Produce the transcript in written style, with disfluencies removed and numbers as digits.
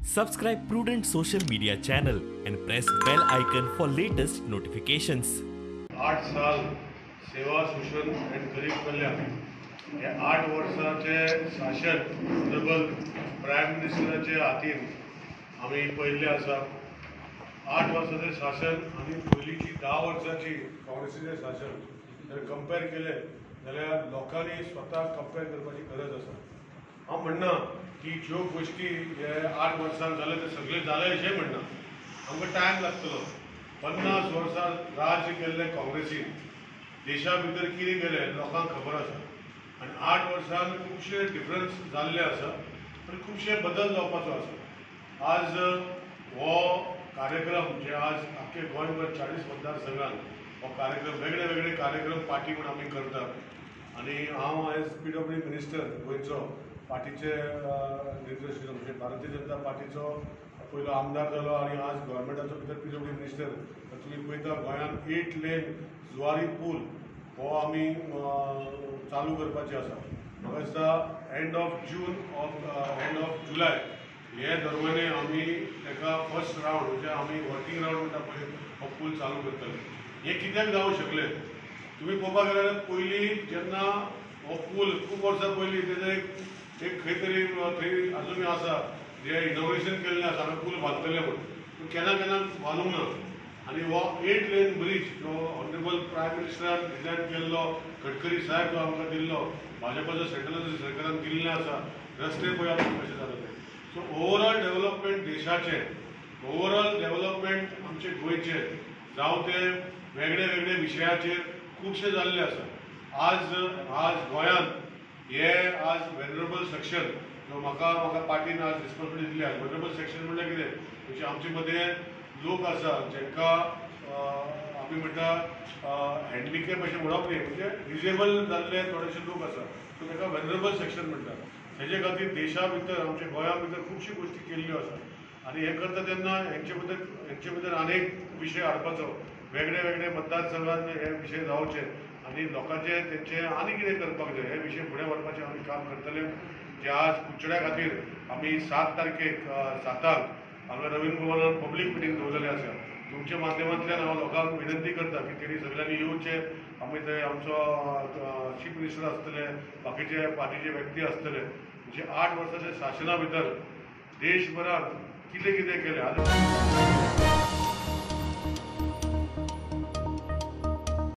Subscribe Prudent social media channel and press bell icon for latest notifications. 8 साल सेवा शोषण आणि गरीब कल्याण हे 8 वर्षाचे शासन डबल प्रायम मिनिस्टराचे हातीन आम्ही पहिले आसा. 8 वर्षाचे शासन आणि पयलींची 10 वर्षाची काँग्रेसीचे शासन जर कंपेर केले जाल्यार लोकांनी स्वता कंपेर करपाची गरज आसा. हांव म्हणना की ज्यो गोष्टी हे 8 वर्सांत जाले ते सगळे जाले अशें म्हणना. आमकां टायम लागतलो. 50 वर्सां राज्य केल्ले काँग्रेसीन देशा भितर कितें केलें लोकांक खबर आसा आनी 8 वर्सांत खुबशे डिफरन्स जाल्ले आसा आनी खुबशे बदल जावपाचो आसा. आज हो कार्यक्रम जे आज आख्खे गोंयभर 40 मतदारसंघात हो कार्यक्रम वेगळे वेगळे कार्यक्रम पार्टी म्हणून आमी करतात आनी हांव एज PWD मिनिस्टर गोंयचो पार्टीचे निर्देशन म्हणजे भारतीय जनता पार्टीचो पयलो आमदार जालो आनी आज गव्हर्मेंटाचो भितर PWD मिनिस्टर. तुमी पळयता गोंयांत 8 लेन जुवारी पूल हो आमी चालू करपाचे आसा. म्हाका दिसता एंड ऑफ जुलाय हे दरम्यान आमी ताका फर्स्ट रावंड म्हणजे आमी वर्किंग रावंड म्हणटा पळय हो पूल चालू करतले. हे कित्याक जावंक शकले? तुमी पळोवपाक गेल्यार पयलीं जेन्ना हो पूल खूब वर्सां पयलीं तेजें एक खंय तरी थंय अजूनय आसा जे इनॉग्रेशन केल्लें आसा हांगा पूल बांदतले म्हणून, पूण केन्ना केन्ना बांदूंक ना. आनी हो 8 लेन ब्रीज जो ऑनरेबल प्रायम मिनिस्टरान डिझायन केल्लो, गडकरी साहेब जो आमकां दिल्लो, भाजपाच्या सेंट्रल सरकारान दिल्लें आसा, रस्ते पळय आमकां कशें जाता ते. सो ओवरऑल डेव्हलपमेंट देशाचें, ओवरऑल डेव्हलपमेंट आमचे गोंयचें जावं ते वेगळे वेगळे विशयाचेर खुबशे जाल्ले आसा. आज गोंयांत हे आज वेनरेबल सेक्शन जो म्हाका पार्टीन आज रिस्पॉन्सिबिलिटी दिली आहे. वेनरेबल सेक्शन म्हणल्यार कितें म्हणजे आमचे मदें लोक आसा जेंकां आमी म्हणटा हँडिकॅप अशें म्हणप न्ही, म्हणजे डिजेबल जाल्ले थोडेशे लोक आसा, सो ताका वेनरेबल सेक्शन म्हणटा. हेजे खातीर देशा भितर आमच्या गोंया भितर खुबशी गोश्टी केल्ल्यो आसा आनी हें करता तेन्ना हेंचे भितर आनीक विशय हाडपाचो, वेगळे वेगळे मतदारसंघांत हे विशय जावचे आनी लोकांचे तेंचे आनी कितें करपाक जाय हे विशय फुडें व्हरपाचें आमी काम करतले. जे आज कुचड्या खातीर आमी 7 तारखेक 7 हांगा नवीन भवनान पब्लीक मिटींग दवरलेली आसा. तुमच्या माध्यमांतल्यान हांव लोकांक विनंती करता की तेणी सगळ्यांनी येवचे. आमी थंय आमचो चीफ मिनिस्टर आसतले, बाकीचे पार्टीचे व्यक्ती आसतले. म्हणजे 8 वर्साच्या शासना भितर देशभरात कितें कितें केलें